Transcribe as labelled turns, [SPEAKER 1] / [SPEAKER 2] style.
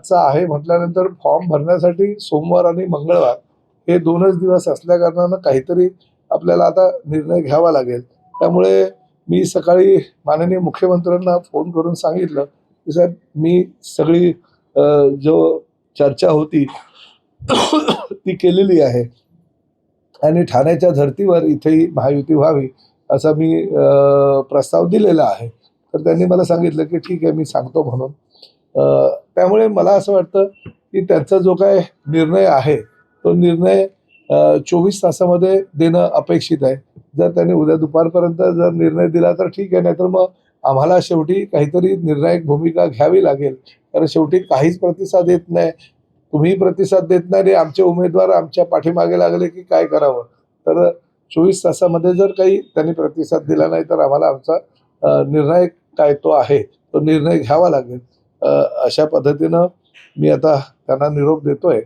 [SPEAKER 1] आजचा आहे म्हटल्यानंतर फॉर्म भरण्यासाठी सोमवार आणि मंगळवार हे 2च दिवस असल्या कारणानं काहीतरी आपल्याला आता निर्णय घ्यावा लागेल. त्यामुळे मी सकाळी माननीय मुख्यमंत्र्यांना फोन करून सांगितलं की साहेब मी सगळी जो चर्चा होती ती केलेली आहे आणि ठाण्याच्या धर्तीवर इथेही महायुती व्हावी असा मी प्रस्ताव दिलेला आहे. तर त्यांनी मला सांगितलं की ठीक आहे मी सांगतो म्हणून. त्यामुळे मला असं वाटतं की त्यांचा जो काय निर्णय आहे तो निर्णय 24 तासामध्ये देणं अपेक्षित आहे. जर त्यांनी उद्या दुपारपर्यंत जर निर्णय दिला तर ठीक आहे, नाहीतर मग आम्हाला शेवटी काहीतरी निर्णायक भूमिका घ्यावी लागेल. कारण शेवटी काहीच प्रतिसाद येत नाही. तुम्ही प्रतिसाद देत नाही आणि आमचे उमेदवार आमच्या पाठीमागे लागले की काय करावं. तर 24 तासामध्ये जर काही त्यांनी प्रतिसाद दिला नाही तर आम्हाला आमचा निर्णय काय तो आहे तो निर्णय घ्यावा लागेल. अशा पद्धतीनं मी आता त्यांना निरोप देतोय.